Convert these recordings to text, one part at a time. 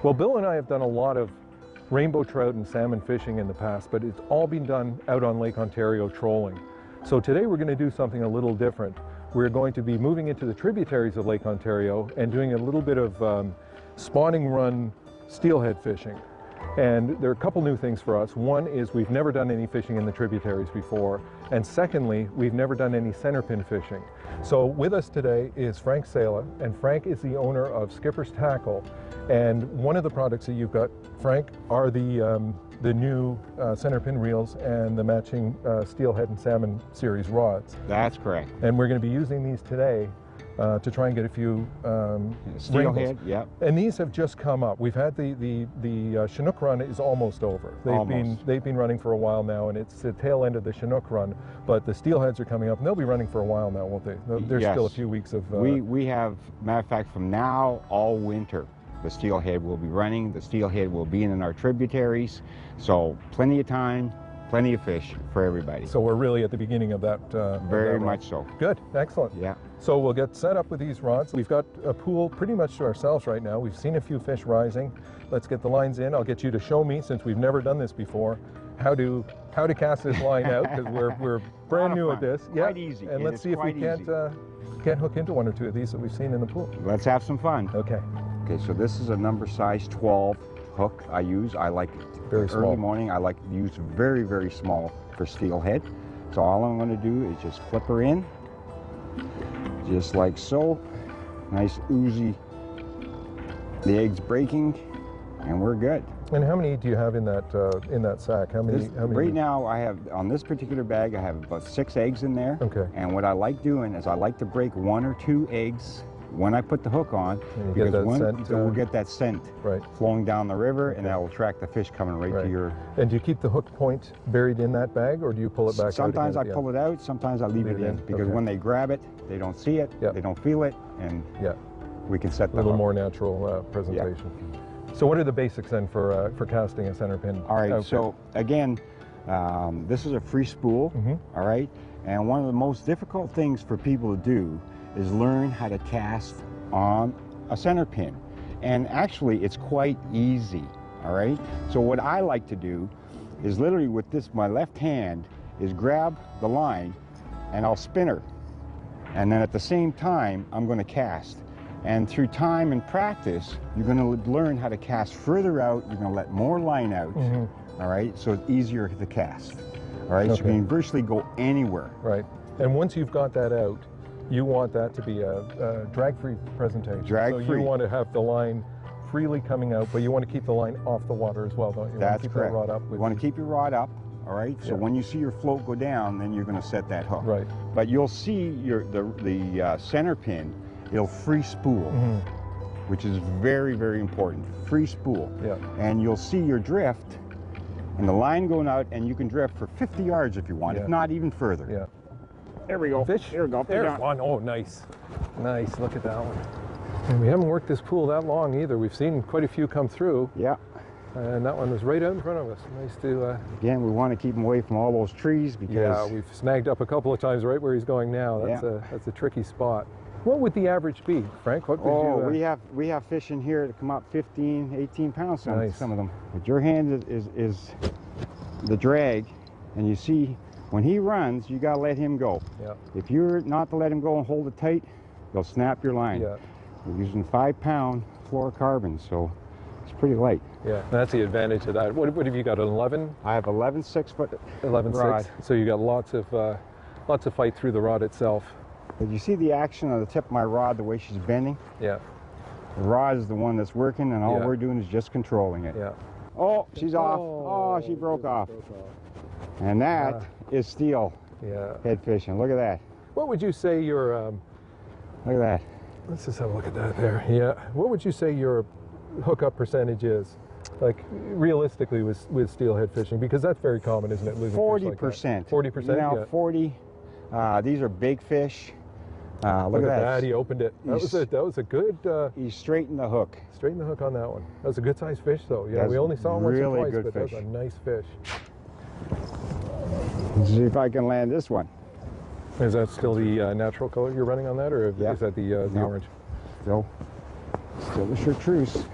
Well, Bill and I have done a lot of rainbow trout and salmon fishing in the past, but it's all been done out on Lake Ontario trolling. So today we're going to do something a little different. We're going to be moving into the tributaries of Lake Ontario and doing a little bit of spawning run steelhead fishing. And there are a couple new things for us. One is we've never done any fishing in the tributaries before. And secondly, we've never done any centerpin fishing. So with us today is Frank Sala, and Frank is the owner of Skipper's Tackle. And one of the products that you've got, Frank, are the new centerpin reels and the matching Steelhead and Salmon series rods. That's correct. And we're going to be using these today to try and get a few Steelhead, yep. And these have just come up. We've had the Chinook run is almost over. They've been running for a while now, and it's the tail end of the Chinook run. But the Steelheads are coming up, and they'll be running for a while now, won't they? There's still a few weeks of. We have, matter of fact, from now all winter, the Steelhead will be running. The Steelhead will be in our tributaries, so plenty of time. Plenty of fish for everybody. So we're really at the beginning of that. Very much so. Good, excellent. Yeah. So we'll get set up with these rods. We've got a pool pretty much to ourselves right now. We've seen a few fish rising. Let's get the lines in. I'll get you to show me, since we've never done this before, how to cast this line out, because we're brand new at this. Quite easy. And let's see if we can't hook into one or two of these that we've seen in the pool. Let's have some fun. Okay. Okay. So this is a number size 12 hook I use. I like very small. Early morning, I like to use very, very small for steelhead. So all I'm going to do is just flip her in, just like so. Nice oozy. The egg's breaking, and we're good. And how many do you have in that sack? How many? Right now, I have, on this particular bag, I have about 6 eggs in there. Okay. And what I like doing is I like to break 1 or 2 eggs when I put the hook on, because we'll get that scent flowing down the river, and that will attract the fish coming right to your... And do you keep the hook point buried in that bag, or do you pull it back out? Sometimes I pull it out, sometimes I leave it in, because when they grab it, they don't see it, they don't feel it, and we can set the hook. A little more natural presentation. So what are the basics then for casting a centerpin? All right, so again, this is a free spool, all right? And one of the most difficult things for people to do is learn how to cast on a centerpin. And actually, it's quite easy, all right? So what I like to do is literally with this, my left hand, is grab the line and I'll spin her. And then at the same time, I'm gonna cast. And through time and practice, you're gonna learn how to cast further out, you're gonna let more line out, all right? So it's easier to cast, all right? So you can virtually go anywhere. Right, and once you've got that out, you want that to be a drag-free presentation. Drag-free. So you want to have the line freely coming out, but you want to keep the line off the water as well, don't you? That's correct. That rod up You want to keep your rod up, all right? So when you see your float go down, then you're going to set that hook. Right. But you'll see the center pin, it'll free spool, which is very, very important. Free spool. Yeah. And you'll see your drift and the line going out, and you can drift for 50 yards if you want, if not even further. Yeah. There we go. Fish? There we go. There's one. Oh, nice. Nice. Look at that one. And we haven't worked this pool that long either. We've seen quite a few come through. Yeah. And that one was right out in front of us. Nice to... Again, we want to keep him away from all those trees because... Yeah, we've snagged up a couple of times right where he's going now. That's a tricky spot. What would the average be, Frank? What would you... we have fish in here that come up 15, 18 pounds, some of them. But your hand is the drag, and you see... When he runs, you gotta let him go. Yeah. If you're not to let him go and hold it tight, they'll snap your line. Yeah. We're using 5-pound fluorocarbon, so it's pretty light. Yeah, that's the advantage of that. What have you got, an 11? I have 11 6-foot 11/6. So you got lots of fight through the rod itself. But you see the action on the tip of my rod, the way she's bending? Yeah. The rod is the one that's working, and all we're doing is just controlling it. Yeah. Oh, she's off. Oh, she broke off. And that is steelhead fishing. Look at that. What would you say your... Look at that. Let's just have a look at that there. Yeah. What would you say your hookup percentage is? Like, realistically with steelhead fishing? Because that's very common, isn't it? 40%. 40%? Now, 40. These are big fish. Look at that. He opened it. That was a good... he straightened the hook. Straightened the hook on that one. That was a good sized fish, though. Yeah, we only saw him once or twice, but that was a nice fish. Let's see if I can land this one. Is that still the natural color you're running on that, or is that the orange? Still the chartreuse.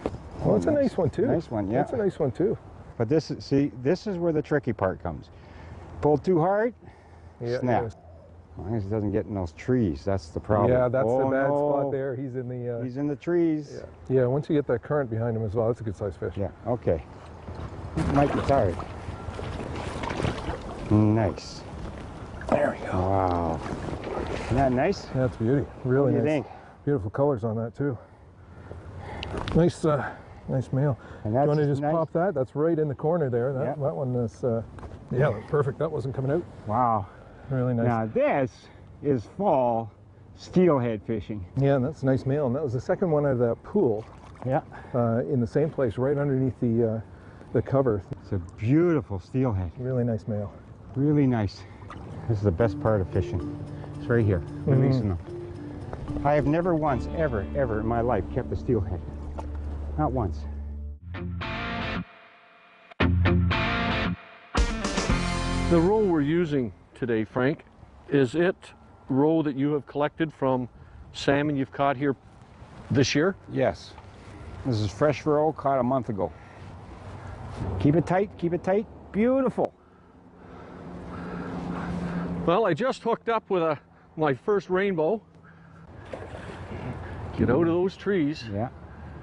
Well, it's a nice one too. Nice one, yeah. That's a nice one too. But this is, see, this is where the tricky part comes. Pull too hard, snap. As long as it doesn't get in those trees, that's the problem. Yeah, that's the bad no. spot there. He's in the... He's in the trees. Yeah, once you get that current behind him as well, that's a good sized fish. Yeah, okay. Might be tired. Nice. There we go. Wow. Isn't that nice? That's beauty. Really What do you nice. think? Beautiful colors on that too. Nice, nice male. And Do that's you want to just nice. pop that? That's right in the corner there. That one is, yeah, perfect. That wasn't coming out. Wow. Really nice. Now this is fall steelhead fishing. Yeah, and that's a nice male. And that was the second one out of that pool. Yeah. In the same place, right underneath the cover. It's a beautiful steelhead. Really nice male. Really nice. This is the best part of fishing. It's right here, releasing them. I have never once, ever in my life kept a steelhead. Not once. The roe we're using today, Frank, is it roe that you have collected from salmon you've caught here this year? Yes. This is fresh roe caught a month ago. Keep it tight, keep it tight. Beautiful. Well, I just hooked up with my first rainbow. Get out of those trees. Yeah.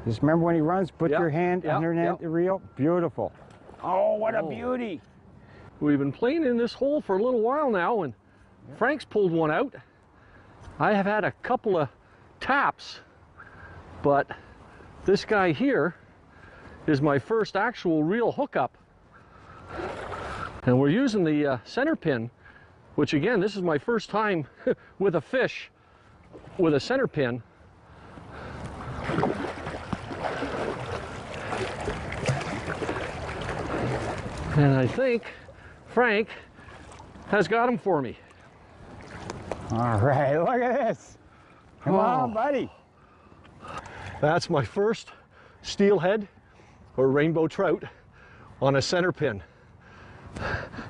Just remember when he runs, put your hand underneath the reel. Beautiful. Oh, what a beauty. We've been playing in this hole for a little while now, and Frank's pulled one out. I have had a couple of taps, but this guy here is my first actual real hookup. And we're using the Centerpin, which again, this is my first time with a fish with a Centerpin. And I think Frank has got him for me. All right, look at this. Come on, buddy. That's my first steelhead or rainbow trout on a Centerpin.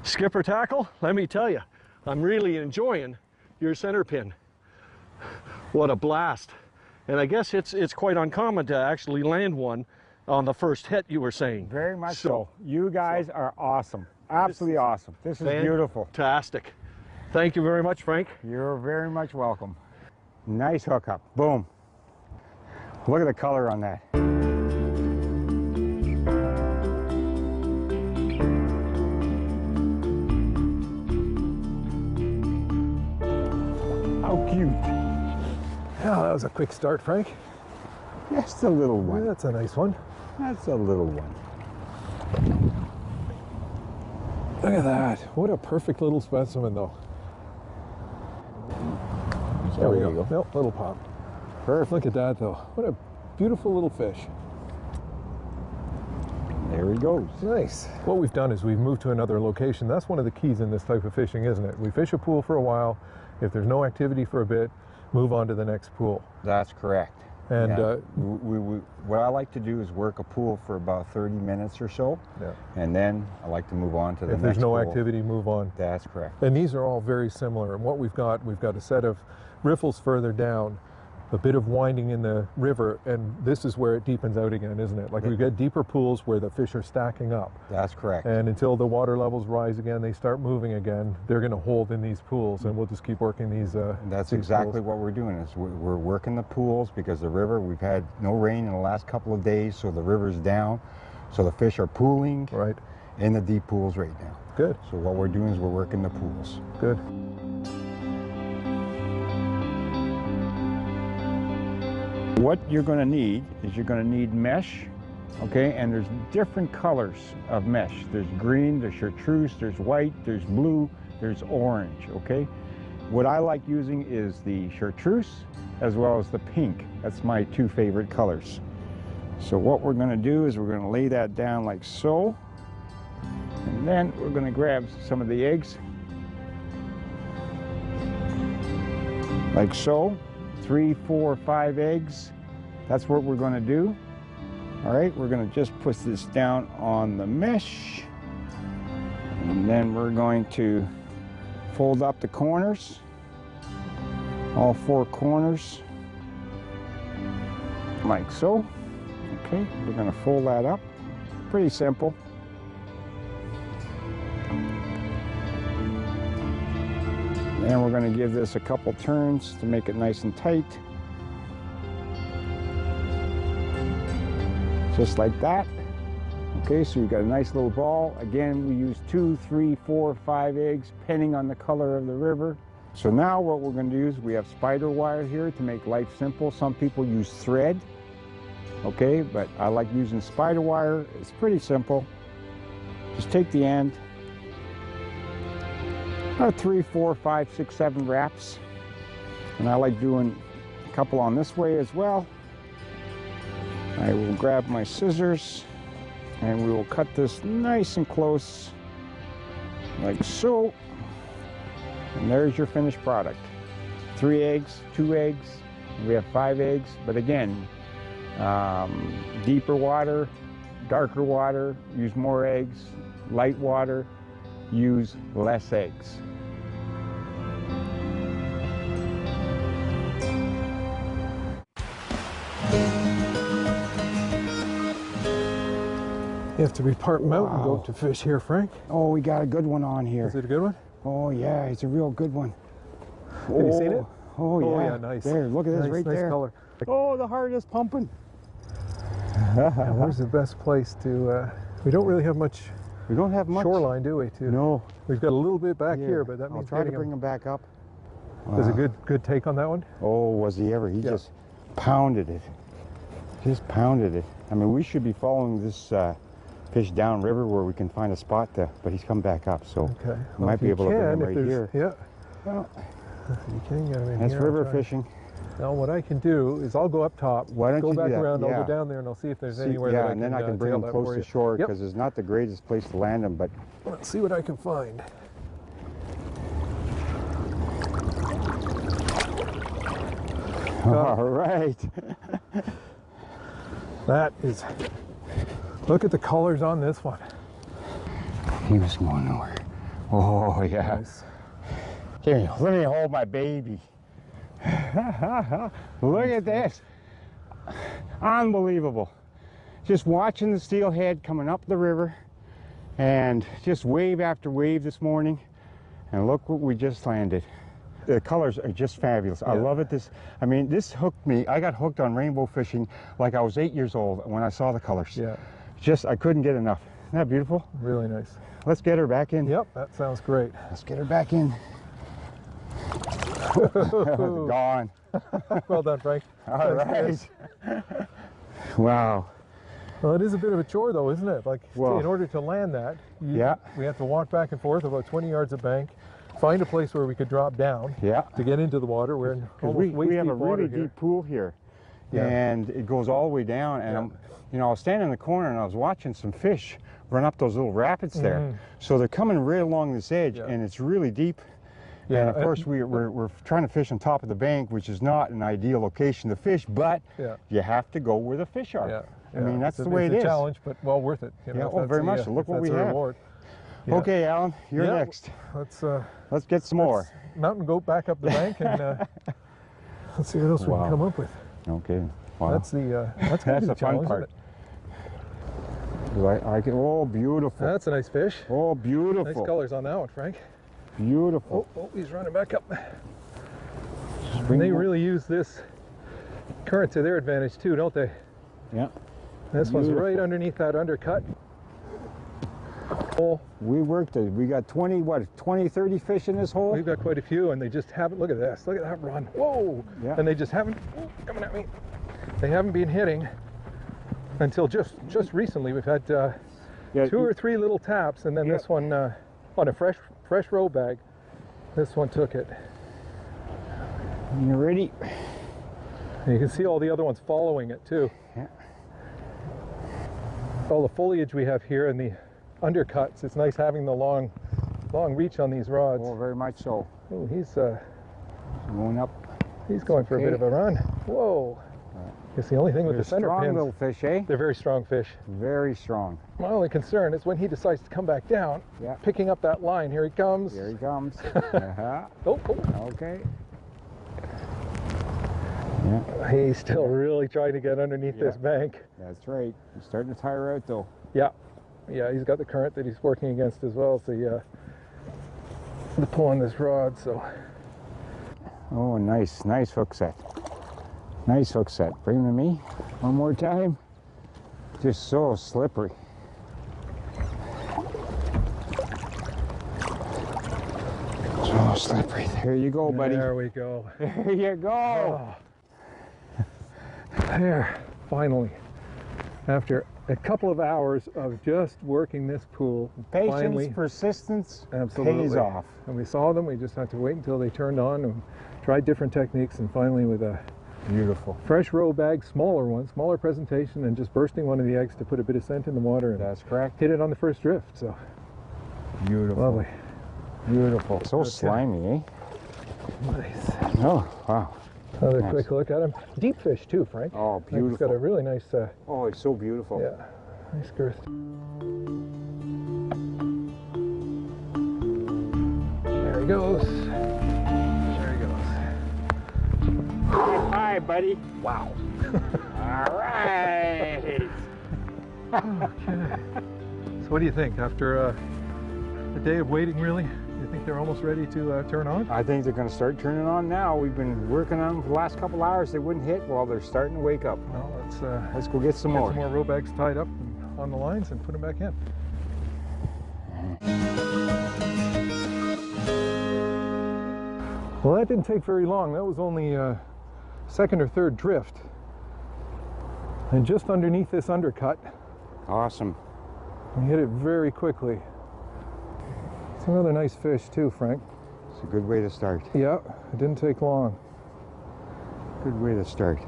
Skipper tackle, let me tell you, I'm really enjoying your Centerpin. What a blast. And I guess it's quite uncommon to actually land one on the first hit, you were saying. Very much so. You guys are awesome. Absolutely awesome. This is beautiful. Fantastic. Thank you very much, Frank. You're very much welcome. Nice hookup. Boom. Look at the color on that. How cute. Yeah, that was a quick start, Frank. Just a little one. Yeah, that's a nice one. That's a little one. Look at that. What a perfect little specimen, though. There we go. Nope, little pop. Perfect. Look at that, though. What a beautiful little fish. There he goes. Nice. What we've done is we've moved to another location. That's one of the keys in this type of fishing, isn't it? We fish a pool for a while. If there's no activity for a bit, move on to the next pool. That's correct. And what I like to do is work a pool for about 30 minutes or so, and then I like to move on to the next pool. If there's no activity, move on. That's correct. And these are all very similar. And what we've got a set of riffles further down, a bit of winding in the river, and this is where it deepens out again, isn't it? Like we get deeper pools where the fish are stacking up. That's correct. And until the water levels rise again, they start moving again, they're going to hold in these pools, and we'll just keep working these That's these exactly pools. what we're doing. Is we're working the pools because the river, we've had no rain in the last couple of days, so the river's down, so the fish are pooling in the deep pools right now. Good. So what we're doing is we're working the pools. Good. What you're going to need is you're going to need mesh, okay? And there's different colors of mesh. There's green, there's chartreuse, there's white, there's blue, there's orange, okay? What I like using is the chartreuse as well as the pink. That's my two favorite colors. So what we're going to do is we're going to lay that down like so. And then we're going to grab some of the eggs like so. 3, 4, 5 eggs. That's what we're going to do. All right, we're going to just put this down on the mesh. And then we're going to fold up the corners, all 4 corners, like so. Okay, we're going to fold that up. Pretty simple. And we're going to give this a couple turns to make it nice and tight. Just like that. Okay, so you've got a nice little ball. Again, we use 2, 3, 4, 5 eggs, depending on the color of the river. So now what we're going to do is we have spider wire here to make life simple. Some people use thread, okay, but I like using spider wire. It's pretty simple. Just take the end, about 3, 4, 5, 6, 7 wraps. And I like doing a couple on this way as well. I will grab my scissors and we will cut this nice and close, like so. And there's your finished product. 3 eggs, 2 eggs, we have 5 eggs, but again, deeper water, darker water, use more eggs. Light water, use less eggs. You have to be part mountain goat to fish here, Frank. Oh, we got a good one on here. Is it a good one? Oh yeah, it's a real good one. Have you seen it? Oh yeah. Oh yeah, nice. There, look at this right nice there. Color. Oh, the heart is pumping. Yeah, where's the best place to, we don't really have much, We don't have much shoreline, do we? No. We've got a little bit back here, but that means I'll try to bring him back up. There's a good take on that one? Oh, was he ever? He just pounded it. Just pounded it. I mean, we should be following this fish downriver where we can find a spot there, but he's come back up, so okay. we might be able to bring him right here. Yeah. Well, you can get him in that's here. river fishing. Now what I can do is I'll go up top, Why don't go you back do that? around, Yeah. I'll go down there and I'll see if there's anywhere that I can and then I can bring tail him that close for to you. shore Yep. because it's not the greatest place to land him, but Let's see what I can find. all right. That is, look at the colors on this one. He was going nowhere. Oh yeah. Nice. Here, let me hold my baby. Look at this. Unbelievable. Just watching the steelhead coming up the river and just wave after wave this morning. And look what we just landed. The colors are just fabulous. I love it. I mean, this hooked me. I got hooked on rainbow fishing like I was 8 years old when I saw the colors. Yeah. I couldn't get enough. Isn't that beautiful? Really nice. Let's get her back in. Yep, that sounds great. Let's get her back in. Gone. Well done, Frank. All right. Wow. Well, it is a bit of a chore though, isn't it? Like, Well, in order to land that, yeah. we have to walk back and forth about 20 yards of bank, find a place where we could drop down Yeah. to get into the water. We're in almost we waist have deep a water really here. deep pool here. Yeah. And it goes all the way down. And I was standing in the corner and I was watching some fish run up those little rapids there. So they're coming right along this edge and it's really deep. Yeah, and of course we're trying to fish on top of the bank, which is not an ideal location to fish, but you have to go where the fish are. Yeah. I mean, that's the way it's it a is. challenge, but well worth it. You know, Yeah, if oh, that's very the, much so. Look if what we that's a have. reward. Yeah. Okay, Alan, you're next. Let's get some more. Mountain goat back up the bank and let's see what else we can come up with. Okay. Wow. That's the that's the fun challenge, part. isn't it? Oh, beautiful. That's a nice fish. Oh, beautiful. Nice colors on that one, Frank. Beautiful. Oh, he's running back up. And they really use this current to their advantage too, don't they? Yeah. This one's right underneath that undercut. Oh, we got 20, 30 fish in this hole? we've got quite a few and they just haven't, look at this, look at that run. Whoa! Yeah. And they just haven't, coming at me. They haven't been hitting until just recently. We've had 2 or 3 little taps and then this one on a fresh roe bag. This one took it. You ready? And you can see all the other ones following it too. Yeah. All the foliage we have here and the undercuts. It's nice having the long reach on these rods. Oh, very much so. Oh, he's Going up. he's going for a bit of a run. Whoa! It's the only thing with the center strong pins. little fish, eh? They're very strong fish. Very strong. My only concern is when he decides to come back down, picking up that line. Here he comes. Here he comes. Oh. Okay. Yeah. He's still really trying to get underneath this Yeah. bank. That's right. He's starting to tire out though. Yeah, yeah, he's got the current that he's working against as well, so yeah, the pull on this rod, so. Oh, nice hook set. Nice hook set. Bring him to me one more time. Just so slippery. So slippery. There you go, buddy. There we go. There you go. Oh. There, finally. After a couple of hours of just working this pool, Patience, finally, persistence absolutely pays off. And we saw them, we just had to wait until they turned on and tried different techniques, and finally with a Beautiful. fresh roe bag, smaller one, smaller presentation, and just bursting one of the eggs to put a bit of scent in the water and That's correct. hit it on the first drift, so Beautiful. lovely. Beautiful. So Okay. slimy, eh? Nice. Oh, wow. Another Nice. quick look at him. Deep fish too, Frank. Oh, He's got a beautiful. really nice, Oh, it's so beautiful. yeah, nice girth. There he goes. There he goes. High five, buddy. Wow. All right. Okay. So what do you think after a day of waiting, really? Do you think they're almost ready to turn on? I think they're going to start turning on now. We've been working on them for the last couple hours. They wouldn't hit. Well, they're starting to wake up. Well, Let's go get some get more. some more roe bags tied up and on the lines and put them back in. Well, that didn't take very long. That was only second or third drift. And just underneath this undercut, Awesome. we hit it very quickly. It's another nice fish too, Frank. It's a good way to start. Yeah, it didn't take long. Good way to start.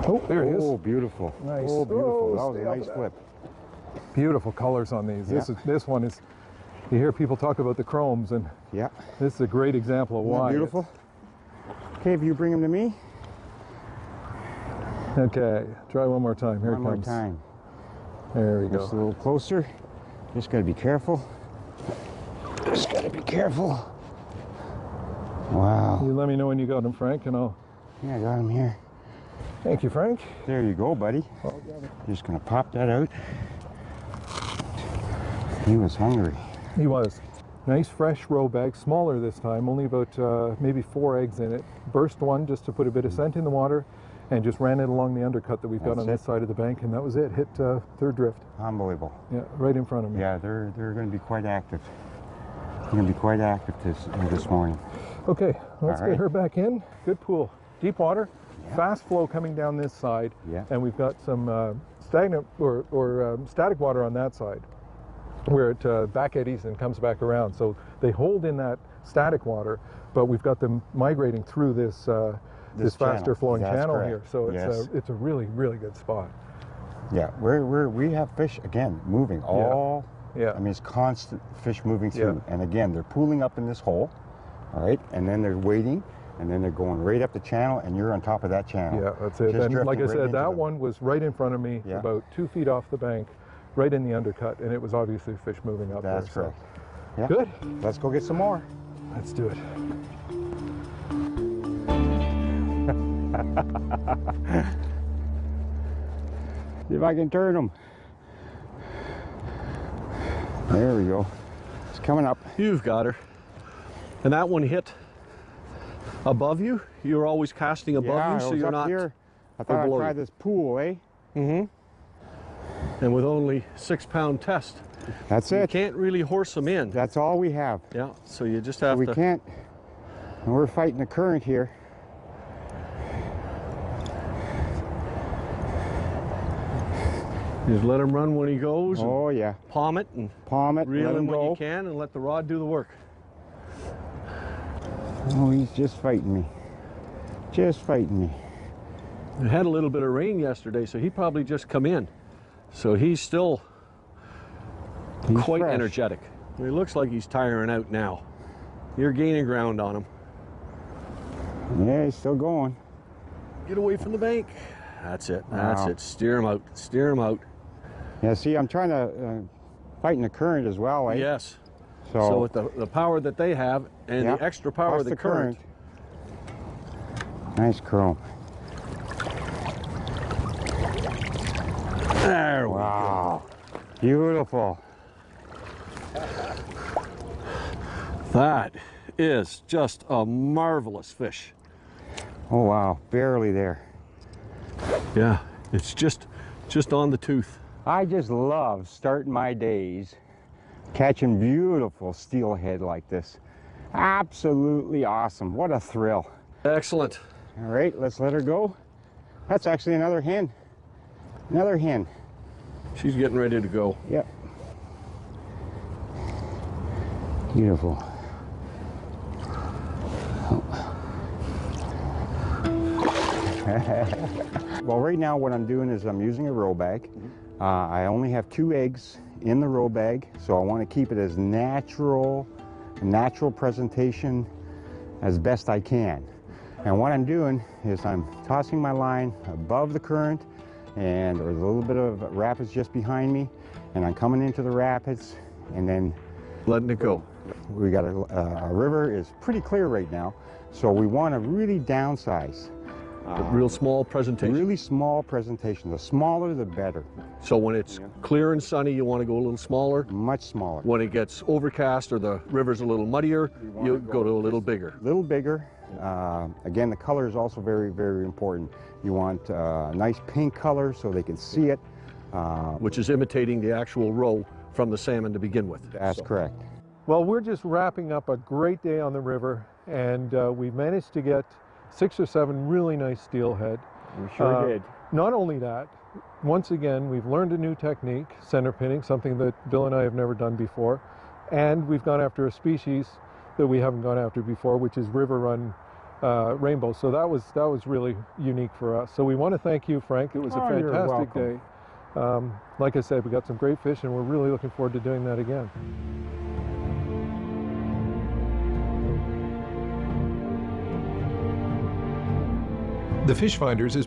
Oh, there he is. Oh, beautiful. Nice. Oh, beautiful. Oh, That was stay a off nice of flip. Beautiful colors on these. Yeah. This one is, you hear people talk about the chromes, and Yeah. this is a great example of Isn't that why. beautiful? Okay, if you bring them to me. Okay, try one more time. Here One it more comes. time. There we go. Just a little closer. Just gotta be careful. Just gotta be careful. Wow. You let me know when you got him, Frank, and I'll. Yeah, I got him here. Thank you, Frank. There you go, buddy. Just gonna pop that out. He was hungry. He was. Nice fresh roe bag, smaller this time, only about maybe 4 eggs in it. Burst one just to put a bit of scent in the water, and just ran it along the undercut that we've got That's on this it. side of the bank, and that was it. Hit third drift. Unbelievable. Yeah, right in front of me. Yeah, they're going to be quite active. They're going to be quite active this morning. Okay, let's All get right. her back in. Good pool. Deep water, Yeah. fast flow coming down this side, Yeah. and we've got some stagnant or static water on that side, where it back eddies and comes back around. So they hold in that static water, but we've got them migrating through this This faster channel. flowing That's channel correct. here. So Yes. it's a really, really good spot. Yeah, we have fish again moving all. Yeah. I mean, it's constant fish moving through, and again they're pooling up in this hole, all right, and then they're waiting, and then they're going right up the channel, and you're on top of that channel. Yeah, that's it. Just And like I drifting right said, into that them. one was right in front of me, Yeah. about 2 feet off the bank, right in the undercut, and it was obviously fish moving up That's there. correct. Yeah. Good. Let's go get some more. Let's do it. See if I can turn them. There we go. It's coming up. You've got her. And that one hit above you. You're always casting above Yeah, you, it so was you're up not. here. I thought I'd below try you. this pool, eh? And with only 6-pound test, That's you it. can't really horse them in. That's all we have. Yeah, so you just have We to. can't. And we're fighting the current here. Just let him run when he goes. And Oh yeah. palm it and Palm it. reel Let him him when go. you can, and let the rod do the work. Oh, he's just fighting me. Just fighting me. It had a little bit of rain yesterday, so he probably just come in. So he's still He's quite fresh. energetic. He looks like he's tiring out now. You're gaining ground on him. Yeah, he's still going. Get away from the bank. That's it. That's Wow. it. Steer him out. Steer him out. Yeah, see, I'm trying to fight in the current as well, eh? Yes. So, So with the power that they have and Yeah, the extra power plus of the current, Nice chrome. There we Wow. Beautiful. That is just a marvelous fish. Oh wow, barely there. Yeah, it's just on the tooth. I just love starting my days catching beautiful steelhead like this. Absolutely awesome. What a thrill. Excellent. All right, let's let her go. That's actually another hen. Another hen. She's getting ready to go. Yep. Beautiful. Well, right now what I'm doing is I'm using a roll bag. I only have 2 eggs in the roll bag, so I want to keep it as natural presentation as best I can. And what I'm doing is I'm tossing my line above the current, and there's a little bit of rapids just behind me, and I'm coming into the rapids and then Letting it go. we got a river is pretty clear right now, so we want to really downsize. A real small presentation. Really small presentation. The smaller, the better. So when it's clear and sunny, you want to go a little smaller. Much smaller. When it gets overcast or the river's a little muddier, you go to a little bigger. A little bigger. Again, the color is also very, very important. You want a nice pink color so they can see it. Which is imitating the actual roe from the salmon to begin with. That's correct. Well, we're just wrapping up a great day on the river, and we managed to get 6 or 7 really nice steelhead. We sure did. Not only that, once again, we've learned a new technique, center pinning, something that Bill and I have never done before, and we've gone after a species that we haven't gone after before, which is river run rainbow. So that was really unique for us. So we want to thank you, Frank. It was a You're fantastic welcome. day. Like I said, we got some great fish, and we're really looking forward to doing that again. The Fish Finders is